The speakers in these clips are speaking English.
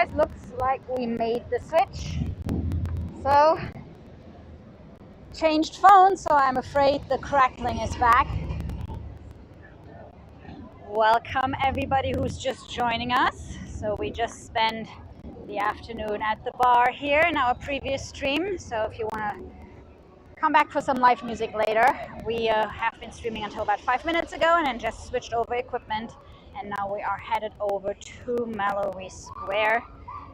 guys, looks like we made the switch. So, changed phone, so I'm afraid the crackling is back. Welcome everybody who's just joining us. So we just spent the afternoon at the bar here in our previous stream. So if you want to come back for some live music later, we have been streaming until about 5 minutes ago and then just switched over equipment. And now we are headed over to Mallory Square.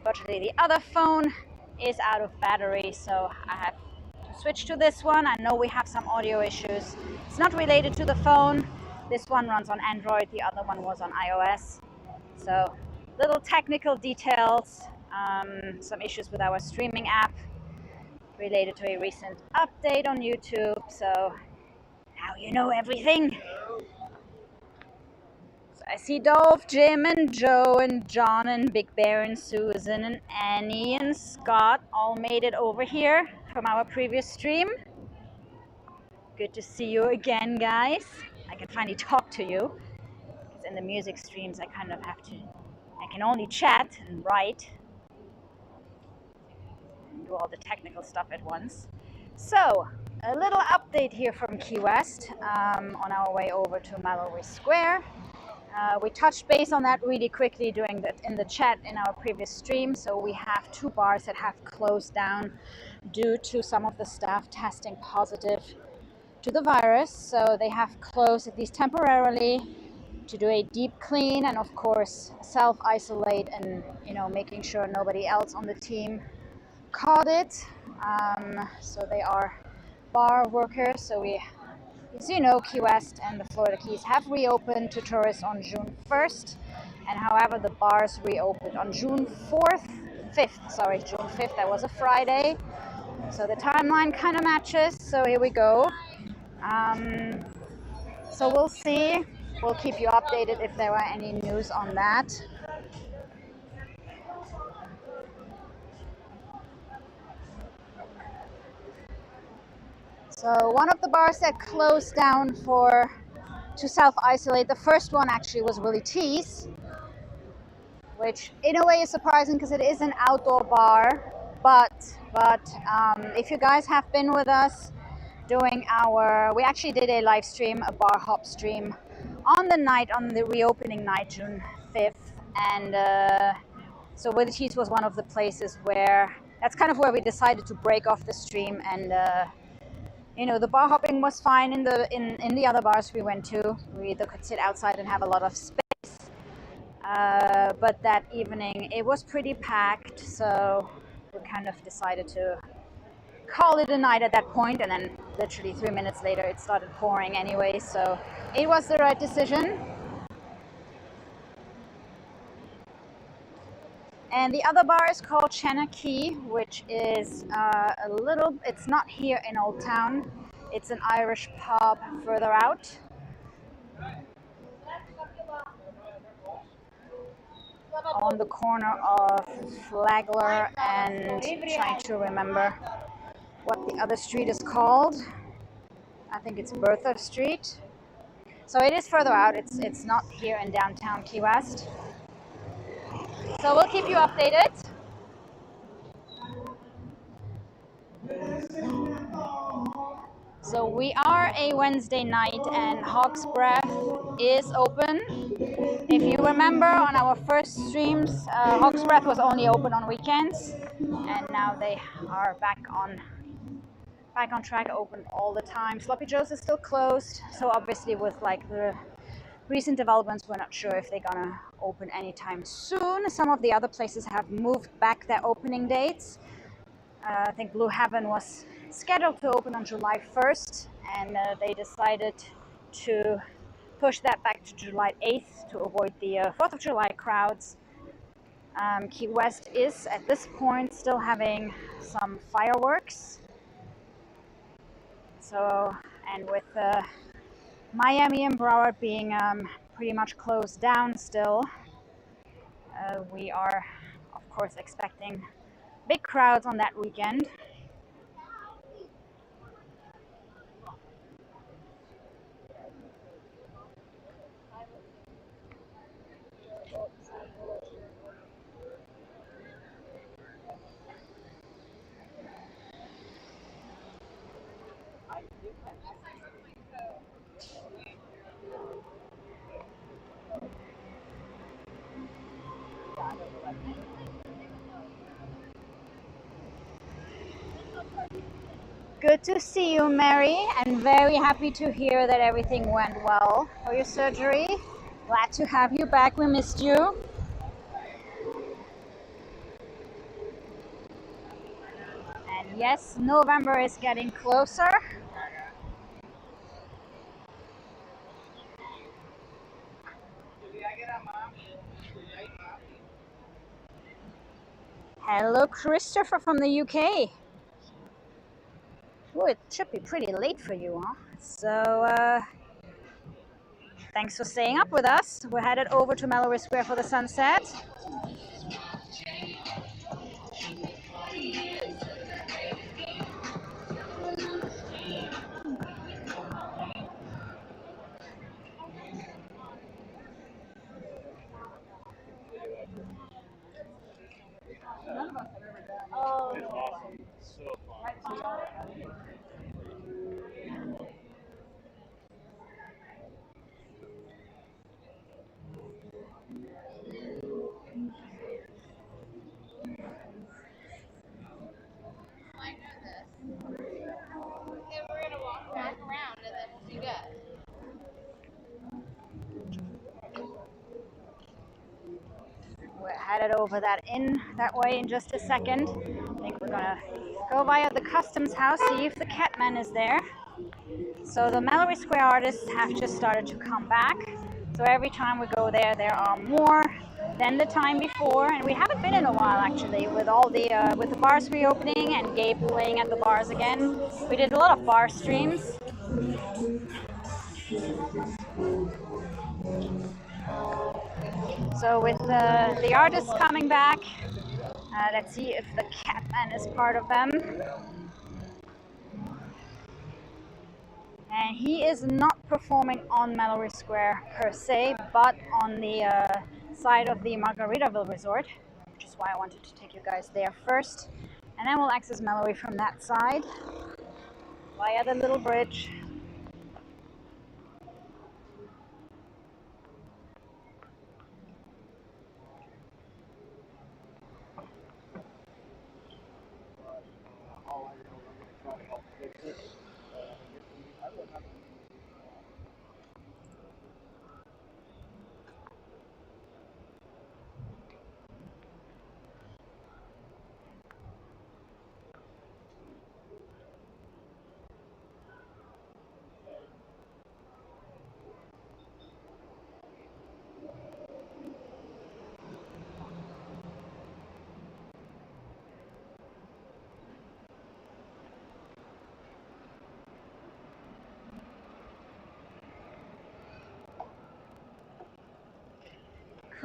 Fortunately, the other phone is out of battery, so I have to switch to this one. I know we have some audio issues. It's not related to the phone. This one runs on Android, the other one was on iOS. So little technical details, some issues with our streaming app related to a recent update on YouTube. So now you know everything. So I see Dolph, Jim, and Joe, and John, and Big Bear, and Susan, and Annie, and Scott all made it over here from our previous stream. Good to see you again, guys. I can finally talk to you. Because in the music streams, I kind of have to, I can only chat and write and do all the technical stuff at once. So, a little update here from Key West on our way over to Mallory Square. We touched base on that really quickly in the chat in our previous stream. So we have 2 bars that have closed down due to some of the staff testing positive to the virus. So they have closed, at least temporarily, to do a deep clean and of course self-isolate and making sure nobody else on the team caught it. So they are bar workers. So as you know, Key West and the Florida Keys have reopened to tourists on June 1st, and however the bars reopened on June 5th, that was a Friday, so the timeline kind of matches, so here we go. So we'll see, we'll keep you updated if there are any news on that. So one of the bars that closed down to self-isolate, the first one actually was Willie T's, which in a way is surprising because it is an outdoor bar, but if you guys have been with us doing we actually did a live stream, a bar hop stream on the reopening night, June 5th, and so Willie T's was one of the places that's kind of where we decided to break off the stream, and the bar hopping was fine in the other bars we went to. We either could sit outside and have a lot of space, but that evening it was pretty packed, so we kind of decided to call it a night at that point, and then literally 3 minutes later it started pouring anyway, so it was the right decision. And the other bar is called Cherokee, which is it's not here in Old Town. It's an Irish pub further out. On the corner of Flagler and trying to remember what the other street is called. I think it's Bertha Street. So it is further out. It's not here in downtown Key West. So we'll keep you updated. So we are a Wednesday night and Hog's Breath is open. If you remember on our first streams, Hog's Breath was only open on weekends, and now they are back on track, open all the time. Sloppy Joe's is still closed, so obviously with the recent developments, we're not sure if they're gonna open anytime soon. Some of the other places have moved back their opening dates. I think Blue Heaven was scheduled to open on July 1st, and they decided to push that back to July 8th to avoid the 4th of July crowds. Key West is at this point still having some fireworks. So, and with Miami and Broward being pretty much closed down still, we are of course expecting big crowds on that weekend. Good to see you, Mary, and very happy to hear that everything went well for your surgery. Glad to have you back. We missed you. And yes, November is getting closer. Hello, Christopher from the UK. Oh, it should be pretty late for you, huh? So, thanks for staying up with us. We're headed over to Mallory Square for the sunset. We're headed over that way in just a second. I think we're gonna go via the customs house, see if the Catman is there. So the Mallory Square artists have just started to come back. So every time we go there, there are more than the time before, and we haven't been in a while actually. With all the with the bars reopening and Gabe playing at the bars again, we did a lot of bar streams. So with the artists coming back, let's see if the Catman is part of them. And he is not performing on Mallory Square per se, but on the side of the Margaritaville Resort, which is why I wanted to take you guys there first. And then we'll access Mallory from that side via the little bridge.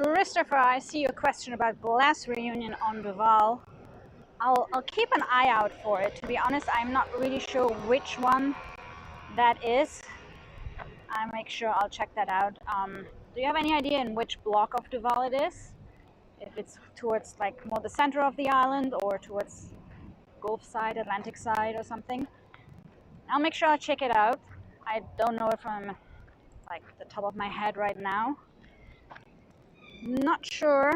Christopher, I see your question about Glass Reunion on Duval. I'll keep an eye out for it. To be honest, I'm not really sure which one that is. I'll make sure I'll check that out. Do you have any idea in which block of Duval it is? If it's towards like more the center of the island or towards Gulf side, Atlantic side or something? I'll make sure I check it out. I don't know it from like the top of my head right now. Not sure.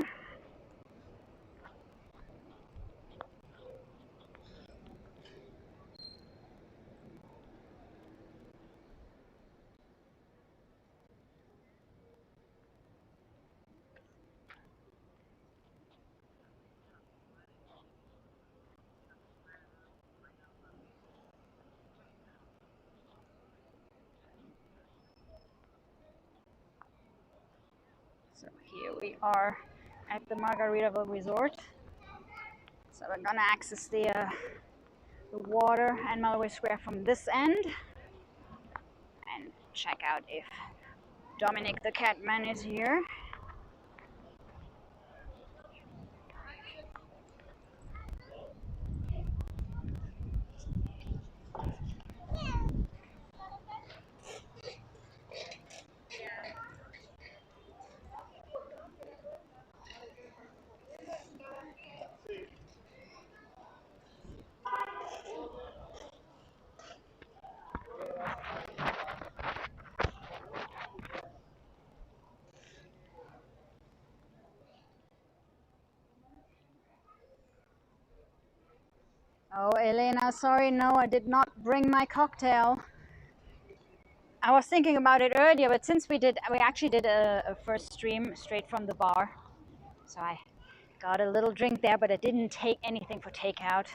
So here we are at the Margaritaville Resort. So we're gonna access the water and Mallory Square from this end and check out if Dominic the Catman is here. Oh, Elena, sorry, no, I did not bring my cocktail. I was thinking about it earlier, but since we actually did a first stream straight from the bar. So I got a little drink there, but I didn't take anything for takeout.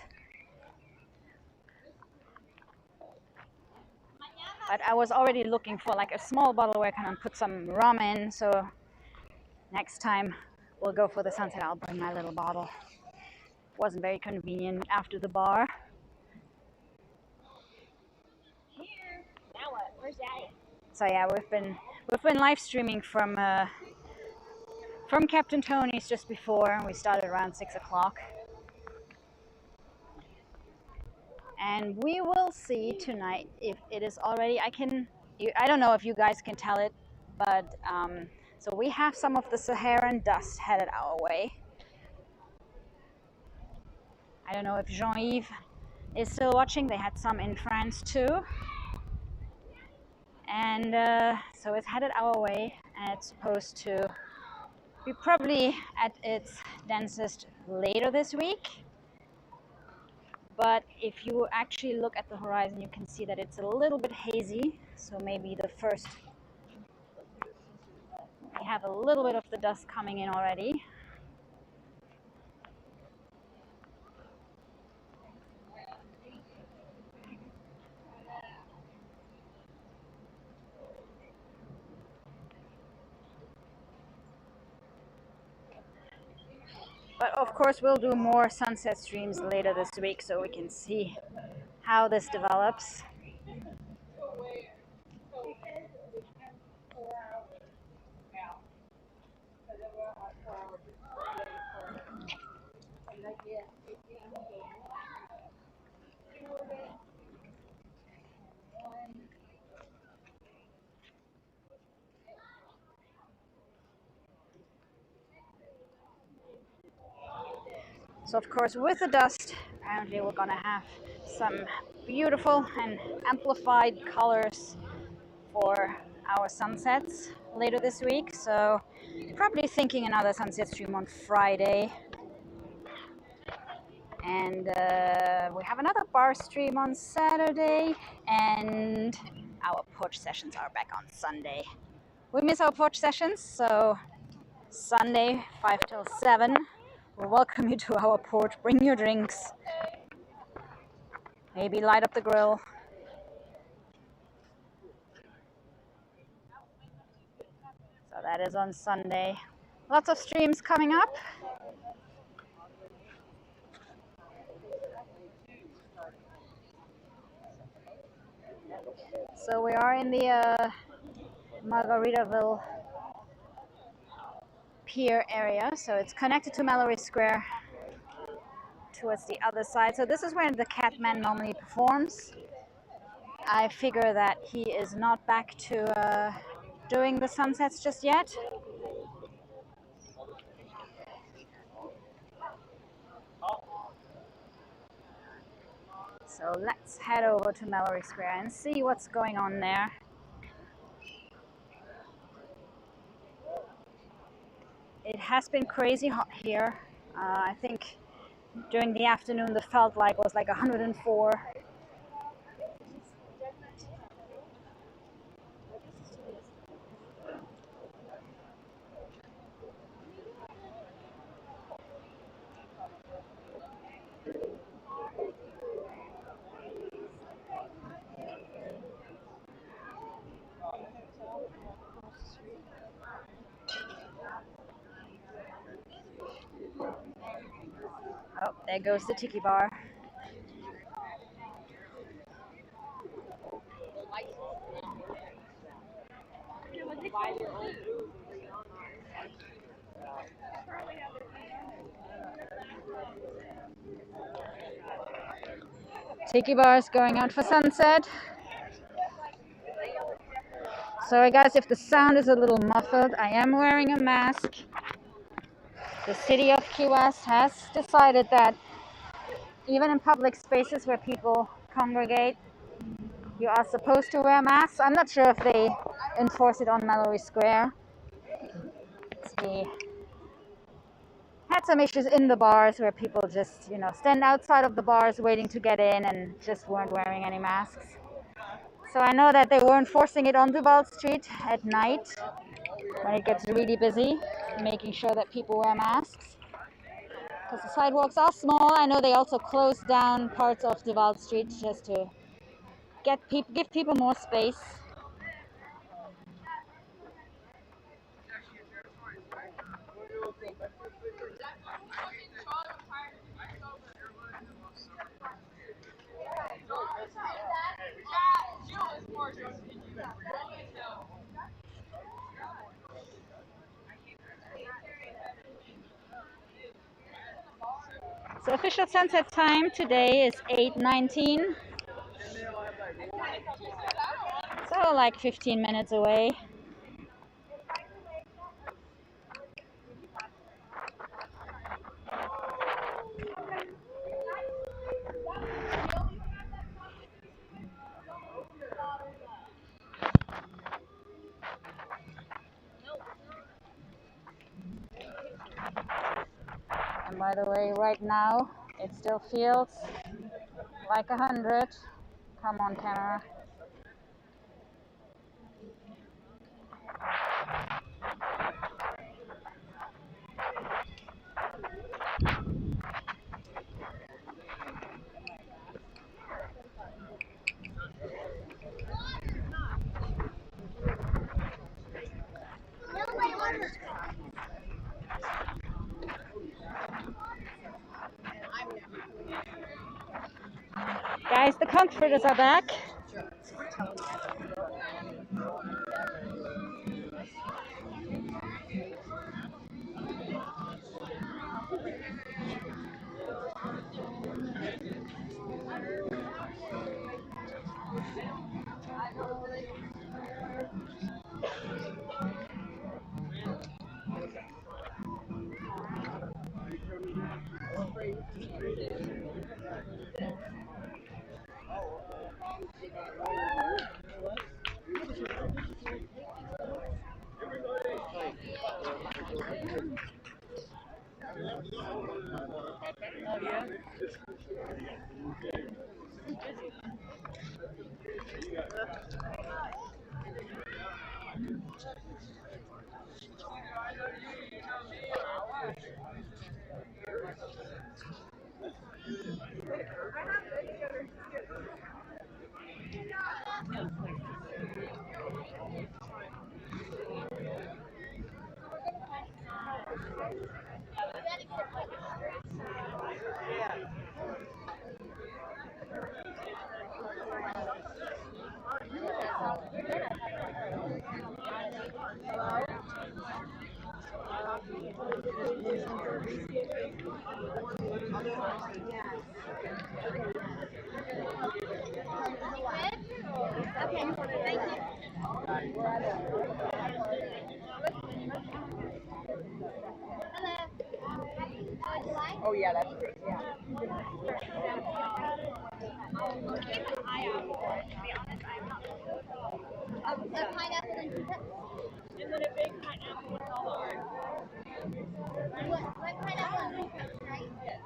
But I was already looking for like a small bottle where I can put some rum in. So next time we'll go for the sunset. I'll bring my little bottle. Wasn't very convenient after the bar. Here. Now what? Where's Daddy? So yeah, we've been live streaming from Captain Tony's just before, and we started around 6 o'clock. And we will see tonight if it is already. I don't know if you guys can tell it, but so we have some of the Saharan dust headed our way. I don't know if Jean-Yves is still watching. They had some in France too. And so it's headed our way, and it's supposed to be probably at its densest later this week. But if you actually look at the horizon, you can see that it's a little bit hazy. So maybe we have a little bit of the dust coming in already. But of course, we'll do more sunset streams later this week so we can see how this develops. So of course, with the dust, apparently we're gonna have some beautiful and amplified colors for our sunsets later this week. So probably thinking another sunset stream on Friday. And we have another bar stream on Saturday, and our porch sessions are back on Sunday. We miss our porch sessions, so Sunday 5 till 7. We'll welcome you to our porch. Bring your drinks. Maybe light up the grill. So that is on Sunday. Lots of streams coming up. So we are in the Margaritaville Pier area, so it's connected to Mallory Square towards the other side. So this is where the Catman normally performs. I figure that he is not back to doing the sunsets just yet. So let's head over to Mallory Square and see what's going on there. It has been crazy hot here. I think during the afternoon the felt like was like 104. Oh, there goes the tiki bar. Tiki bar is going out for sunset. Sorry guys if the sound is a little muffled. I am wearing a mask. The city of Key West has decided that even in public spaces where people congregate, you are supposed to wear masks. I'm not sure if they enforce it on Mallory Square. Let's see. Had some issues in the bars where people just, stand outside of the bars waiting to get in and just weren't wearing any masks. So I know that they weren't forcing it on Duval Street at night when it gets really busy, making sure that people wear masks. Because the sidewalks are small. I know they also closed down parts of Duval Street just to give people more space. So official sunset time today is 8:19. So like 15 minutes away. And by the way, right now it still feels like 100. Come on, camera. Guys, the comforters are back. Oh yeah, that's great. Yeah. A pineapple and and then a big pineapple with all the art. What pineapple and right? Yes.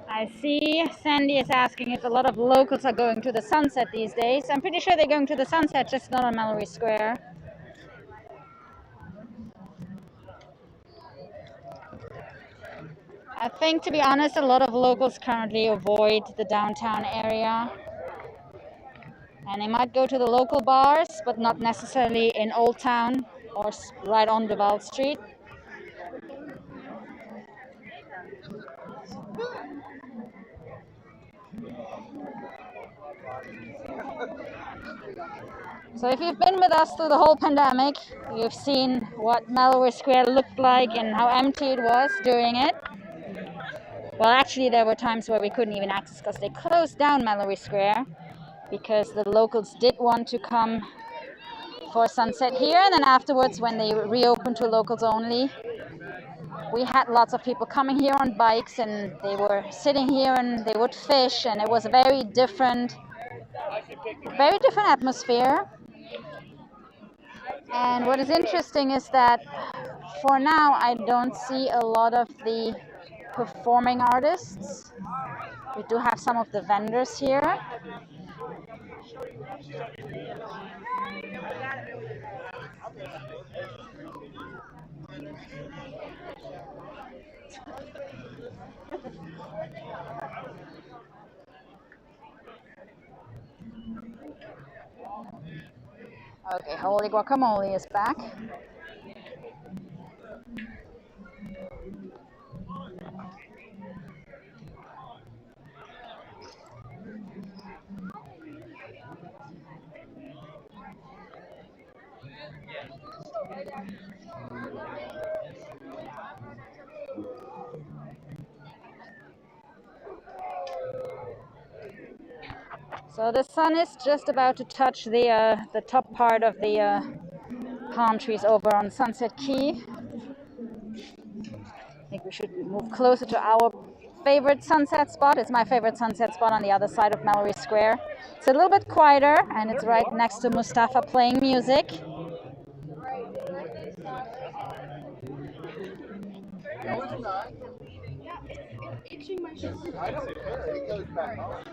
I see Sandy is asking if a lot of locals are going to the Sunset these days. I'm pretty sure they're going to the Sunset, just not on Mallory Square. I think, to be honest, a lot of locals currently avoid the downtown area. And they might go to the local bars, but not necessarily in Old Town or right on Duval Street. So if you've been with us through the whole pandemic, you've seen what Mallory Square looked like and how empty it was during it. Well, actually, there were times where we couldn't even access because they closed down Mallory Square because the locals did want to come for sunset here, and then afterwards, when they reopened to locals only, we had lots of people coming here on bikes, and they were sitting here and they would fish, and it was a very different atmosphere. And what is interesting is that for now I don't see a lot of the performing artists. We do have some of the vendors here. Okay, Holy Guacamole is back. So the sun is just about to touch the top part of the palm trees over on Sunset Key. I think we should move closer to our favorite sunset spot. It's my favorite sunset spot on the other side of Mallory Square. It's a little bit quieter, and it's right next to Mustafa playing music. No, it's not. It's itching my shoulder. I don't care. It goes back on.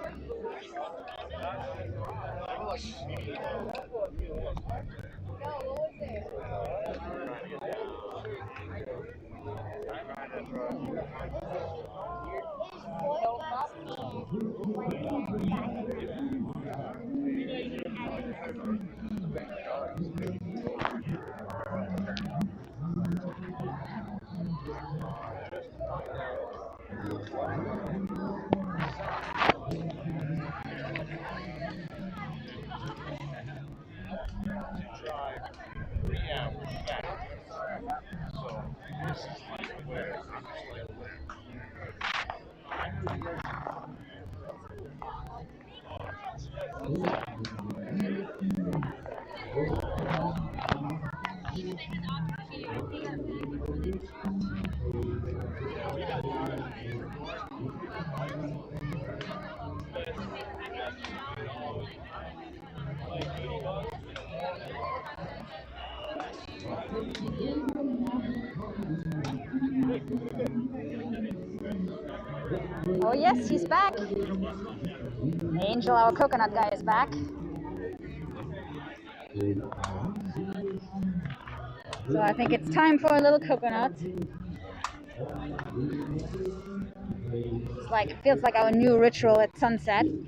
Oh yes, he's back. Angel, our coconut guy, is back. So I think it's time for a little coconut. It feels like our new ritual at sunset. You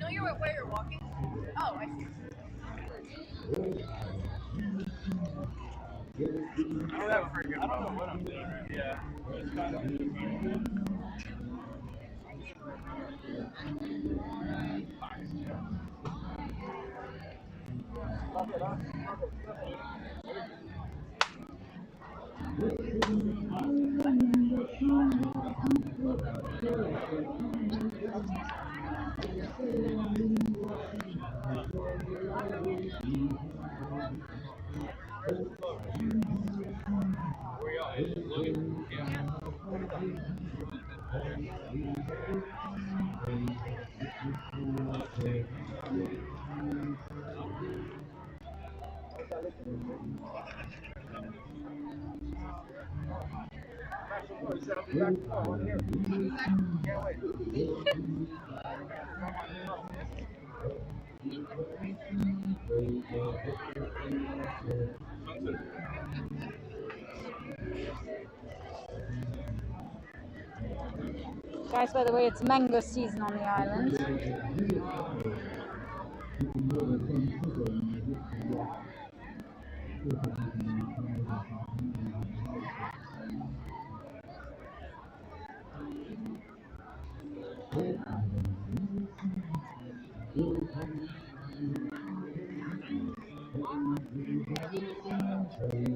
know where you're walking? Oh, I see. I don't know what I'm doing. Yeah. Guys, by the way, it's mango season on the island.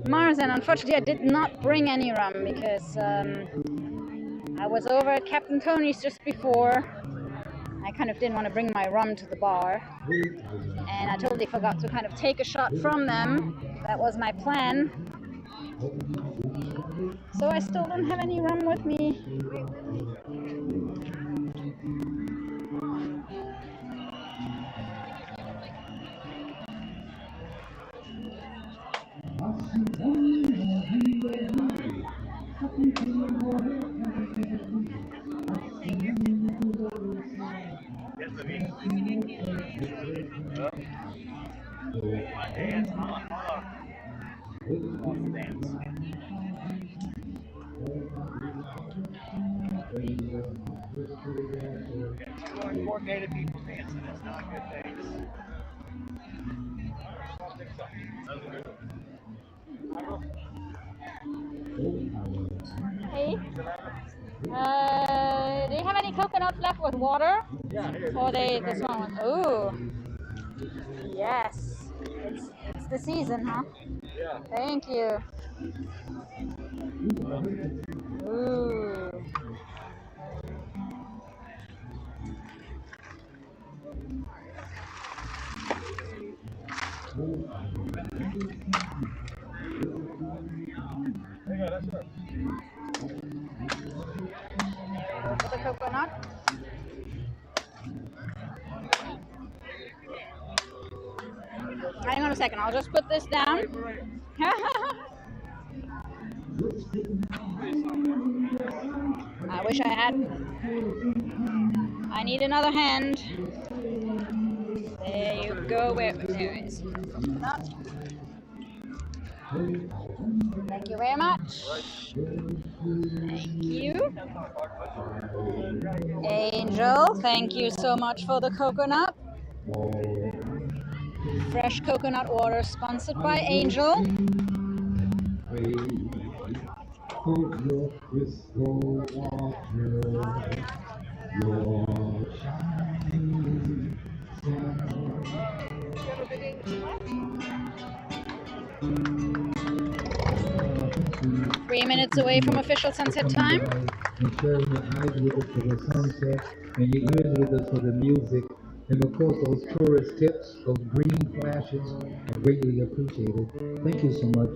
Mars, and unfortunately I did not bring any rum because I was over at Captain Tony's just before. I kind of didn't want to bring my rum to the bar, and I totally forgot to kind of take a shot from them. That was my plan. So I still don't have any rum with me. More native people dancing. It's not a good thing. Hey, do you have any coconuts left with water? Yeah, here. Or they the small one? Ooh, yes, it's the season, huh? Yeah. Thank you. Ooh. For the coconut. Hang on a second, I'll just put this down. I wish I had. I need another hand. There you go. Where there is coconut. Thank you very much. Thank you. Angel, thank you so much for the coconut. Fresh coconut water sponsored by Angel. Your crystal water, your shining sun. 3 minutes away from official sunset time. And sharing your eyes with us for the sunset and your ears with us for the music. And of course, those tourist tips, those green flashes are greatly appreciated. Thank you so much.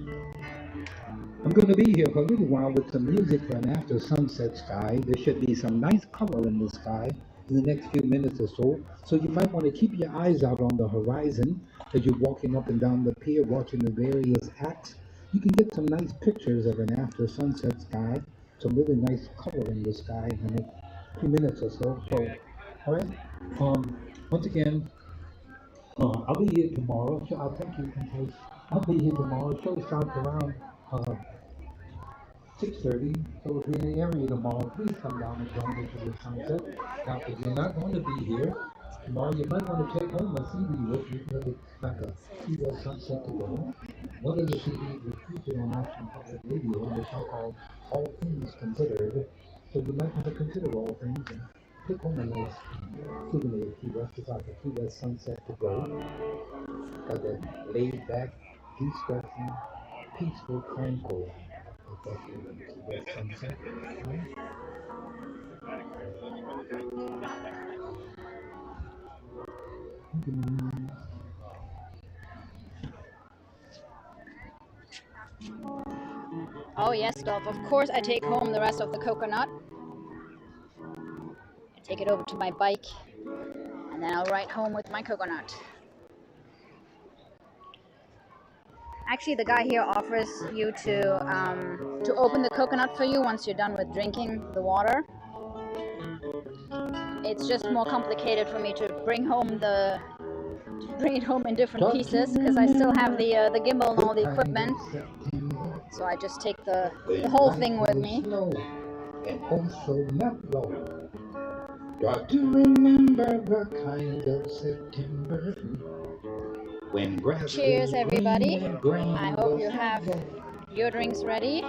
I'm going to be here for a little while with some music for an after sunset sky. There should be some nice color in the sky in the next few minutes or so. So you might want to keep your eyes out on the horizon as you're walking up and down the pier watching the various acts. You can get some nice pictures of an after sunset sky, some really nice color in the sky in the next few minutes or so. So, all right. Once again, I'll be here tomorrow. So I'll thank you. I'll be here tomorrow. Show starts around 6:30. So if you're in the area tomorrow, please come down and join me for the sunset. Now, if you're not going to be here tomorrow, you might want to take home a CD with you because it's like a Key West sunset to go. One of the CDs was featured on National Public Radio in the show called All Things Considered. So you might want to consider all things and take home a nice souvenir of Key West. It's like a Key West sunset to go. Got that laid back, de-stressing, peaceful, tranquil. Sunset. Oh yes, Dolph. Of course I take home the rest of the coconut. I take it over to my bike, and then I'll ride home with my coconut. Actually, the guy here offers you to open the coconut for you once you're done with drinking the water. It's just more complicated for me to bring it home in different pieces because I still have the gimbal and all the equipment. So I just take the whole thing with me. And also mellow. Got to remember the kind of September. When grass Cheers, everybody. I hope you goes have your drinks ready.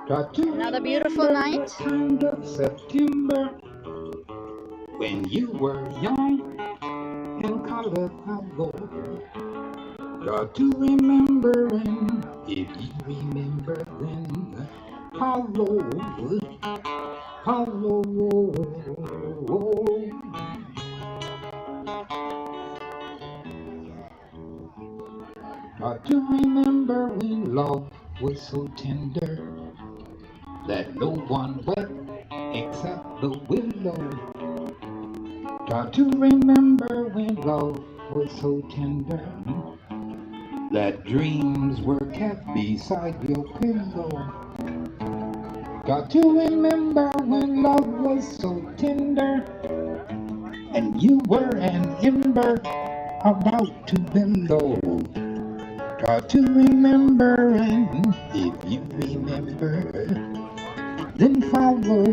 Got to Another beautiful night. the kind of September when you were young in Colorado. Got to remember, and if you remember then, Hollow, Hollow. Got to remember when love was so tender that no one wept except the willow. Got to remember when love was so tender that dreams were kept beside your pillow. Got to remember when love was so tender and you were an ember about to billow. Got to remember, and if you remember, then follow,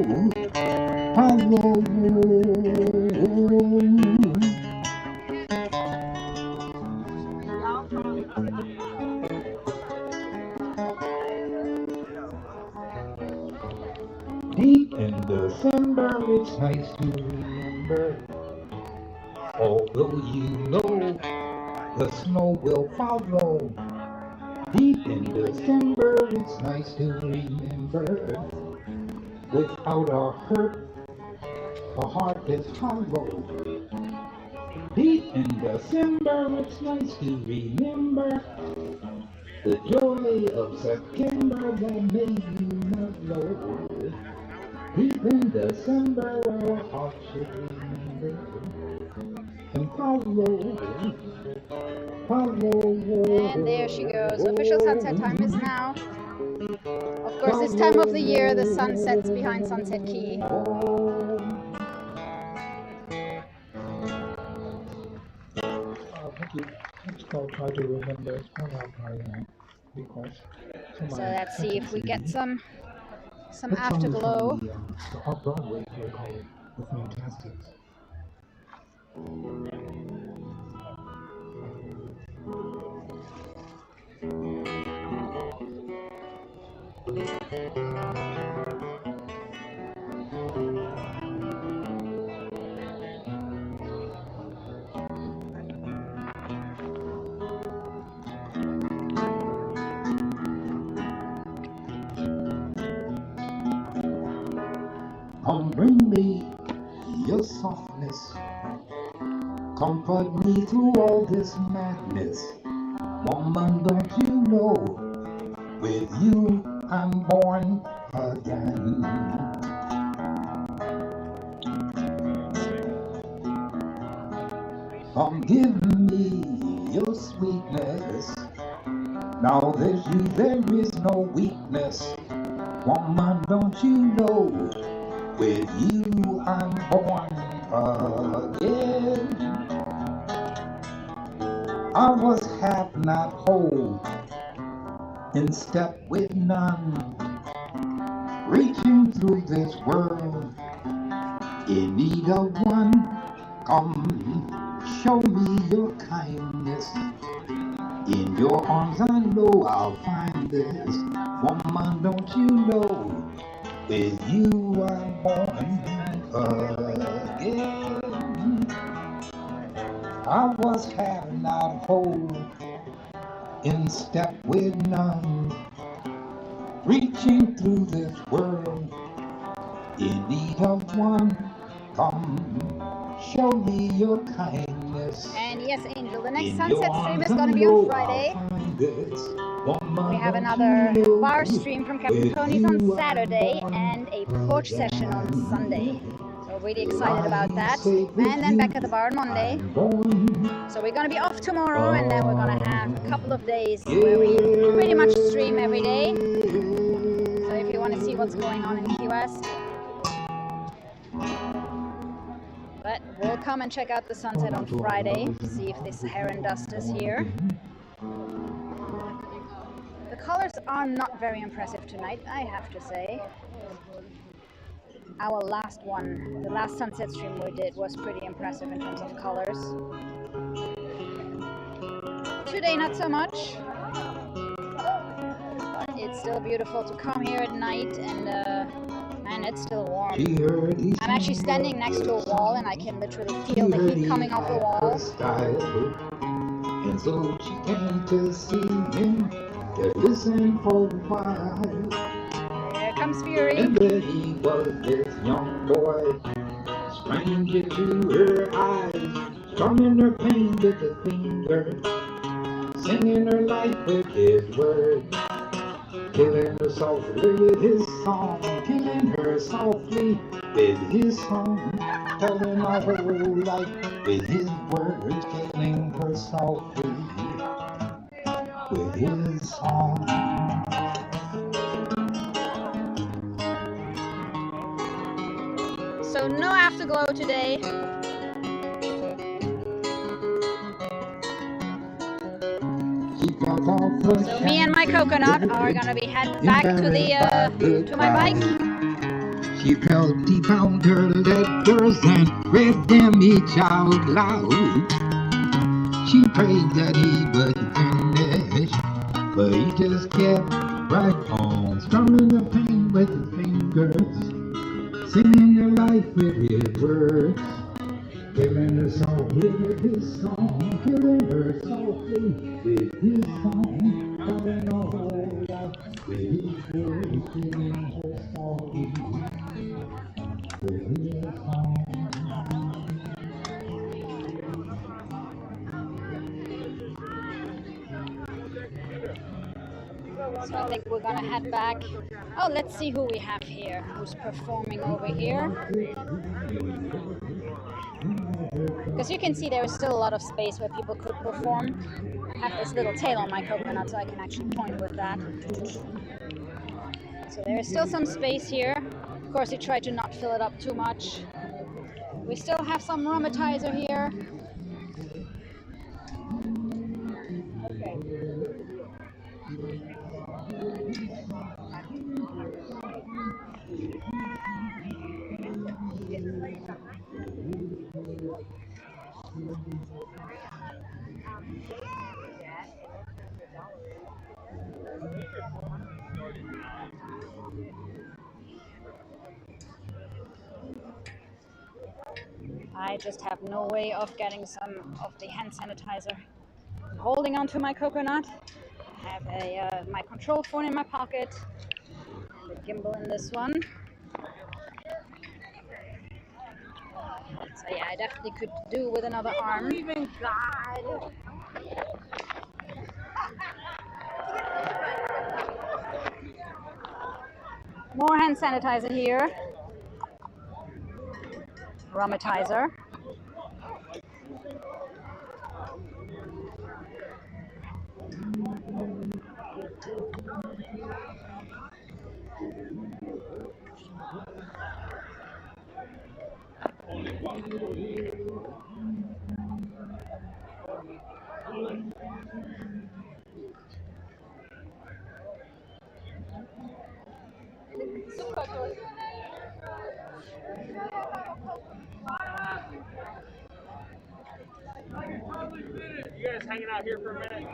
follow. Deep in December, it's nice to remember, although you know the snow will follow. Deep in December, it's nice to remember, without a hurt, a heart is hollow. Deep in December, it's nice to remember the joy of September that made you mellow. Deep in December, our hearts should remember and follow, follow. And there she goes. Official sunset time is now. Of course, this time of the year, the sun sets behind Sunset Key. Thank you. Let's go try to remember. It's going out right now because. So let's see if we get some afterglow. The off-Broadway play called The Fantastics. Come bring me your softness, comfort me through all this madness. Woman, don't you know, with you I'm born again. Come give me your sweetness, now there's you, there is no weakness. Woman, don't you know, with you I'm born again. I was half not whole, in step with none, reaching through this world, in need of one. Come, show me your kindness, in your arms I know I'll find this. Woman, don't you know, with you I'm born again. I was half not whole, in step with none, reaching through this world, in need of one. Come, show me your kindness. And yes, Angel, the next sunset stream is going to be on Friday. We have another bar stream from Captain Tony's on Saturday and a porch session on Sunday. So really excited about that. And then back at the bar on Monday. So we're going to be off tomorrow, and then we're going to have a couple of days where we pretty much stream every day. So if you want to see what's going on in Key West. But we'll come and check out the sunset on Friday, see if this Saharan Dust is here. The colors are not very impressive tonight, I have to say. Our last one, the last sunset stream we did, was pretty impressive in terms of colors. Today not so much, but it's still beautiful to come here at night and and it's still warm. She heard he I'm actually standing next to a wall and I can literally feel the heat coming off the wall. style, and so she came to see him to listen for a while. Here comes Fury. And there he was, this young boy, stranger to her eyes, strumming her pain with his fingers, singing her life with his words, killing her softly with his song, killing her softly with his song, telling her whole life with his words, killing her softly with his song. So no afterglow today. So me and my coconut are gonna be heading back to the to my bike. She felt he found her letters and read them each out loud. She prayed that he would finish, but he just kept right on, strumming the pain with his fingers, singing her life with his words, killing her softly with his song, killing her softly with his song, telling her whole life with his words, killing her softly with his song. So I think we're gonna head back. Oh, let's see who we have here, who's performing over here. Because you can see there is still a lot of space where people could perform. I have this little tail on my coconut so I can actually point with that. So there is still some space here. Of course, you try to not fill it up too much. We still have some aromatizer here. I just have no way of getting some of the hand sanitizer. I'm holding onto my coconut. I have my control phone in my pocket and the gimbal in this one. So yeah, I definitely could do with another arm. Even God. More hand sanitizer here. Aromatizer. You guys hanging out here for a minute?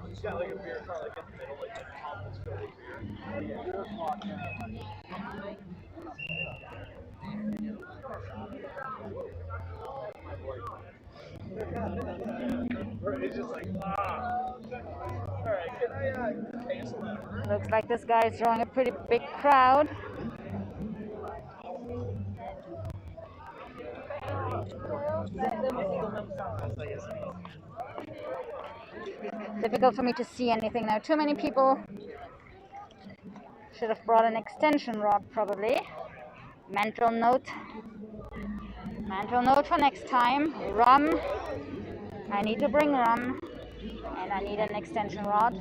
He's got like a beer car like in the middle, like the top is filled with beer. It's just like, Alright, can I cancel that order? Looks like this guy is drawing a pretty big crowd. Difficult for me to see anything now. Too many people. Should have brought an extension rod probably. Mental note. Mental note for next time, rum. I need to bring rum, and I need an extension rod.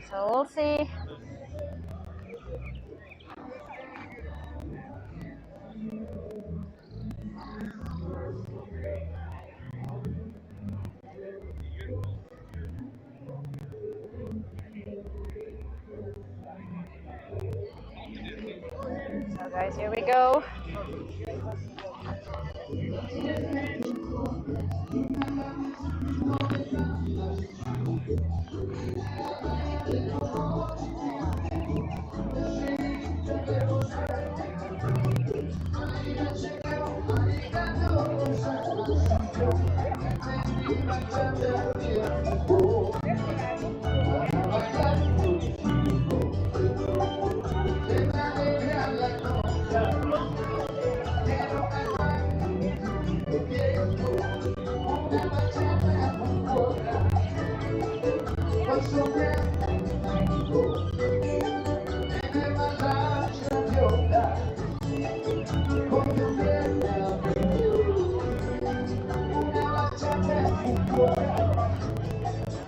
So we'll see. So guys, here we go.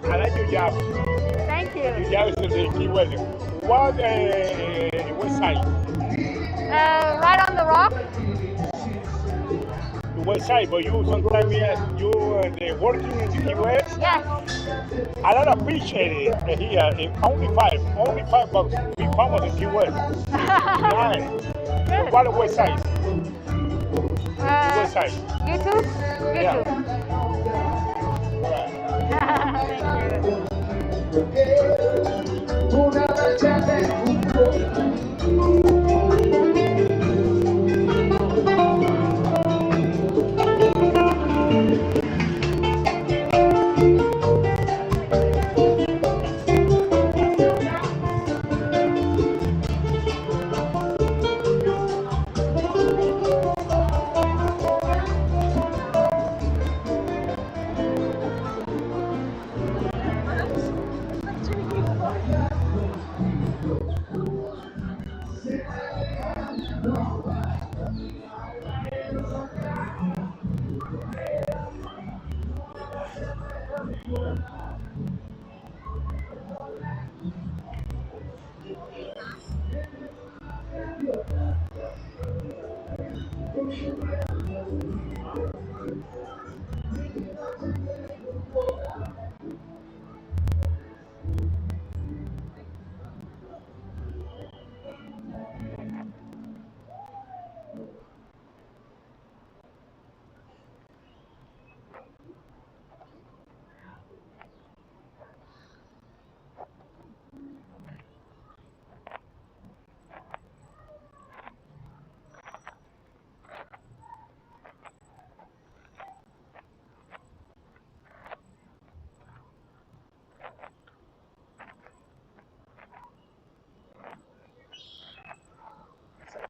I like your job. Thank you. Your job is the key word. What website? Right on the rock. The website, but you sometimes you the working in the Key West. Yes. I don't appreciate it here. Only $5 to be famous in Key West. Nice. Good. What website? Website. YouTube? Yeah. YouTube.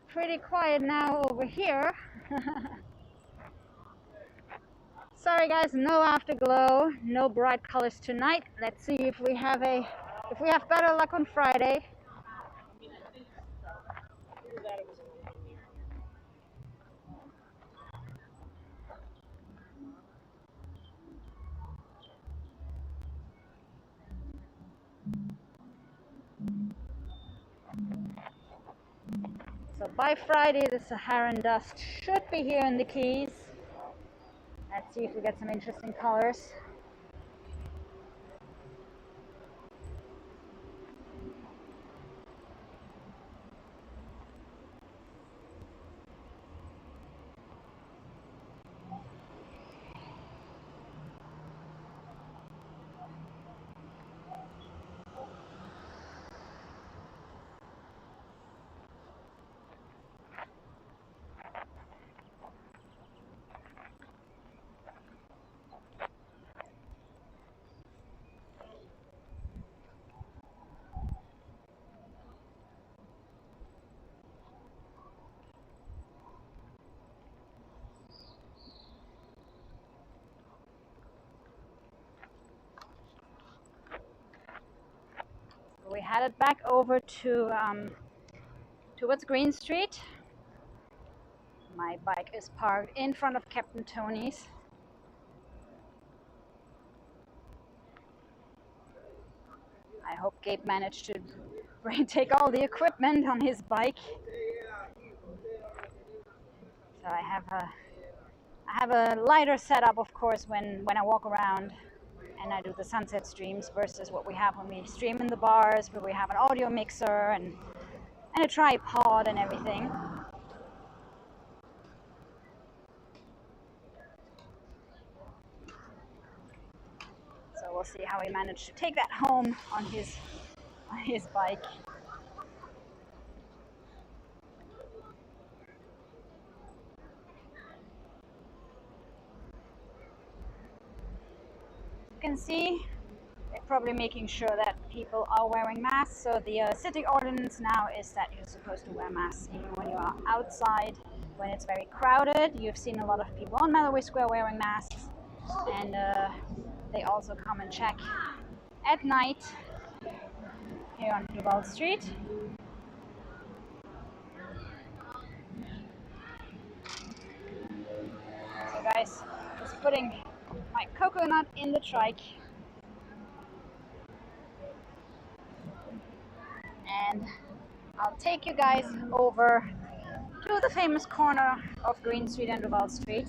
Pretty quiet now over here. Sorry guys, no afterglow, no bright colors tonight. Let's see if we have better luck on Friday. So by Friday, the Saharan Dust should be here in the Keys. Let's see if we get some interesting colors. We headed back over to towards Greene Street. My bike is parked in front of Captain Tony's. I hope Gabe managed to take all the equipment on his bike. So I have a lighter setup, of course, when I walk around and I do the sunset streams versus what we have when we stream in the bars, where we have an audio mixer and a tripod and everything. So we'll see how he managed to take that home on his bike. You can see they're probably making sure that people are wearing masks. So the city ordinance now is that you're supposed to wear masks even when you are outside. When it's very crowded, you've seen a lot of people on Mallory Square wearing masks, and they also come and check at night here on Duval Street. So guys, just putting my coconut in the trike. And I'll take you guys over to the famous corner of Greene Street and Duval Street.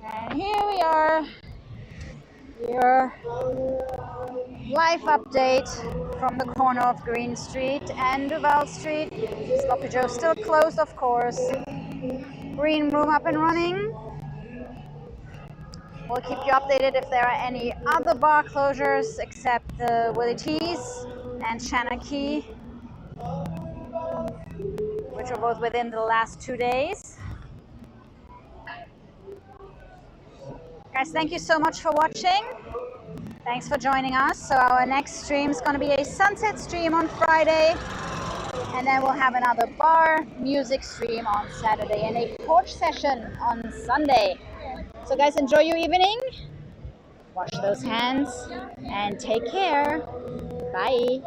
And here we are, your live update from the corner of Greene Street and Duval Street. Sloppy Joe's still closed, of course. Green Room up and running. We'll keep you updated if there are any other bar closures except Willie T's and Shanachie, which were both within the last 2 days. Guys, thank you so much for watching. Thanks for joining us. So our next stream is going to be a sunset stream on Friday, and then we'll have another bar music stream on Saturday and a porch session on Sunday. So guys, enjoy your evening. Wash those hands and take care. Bye.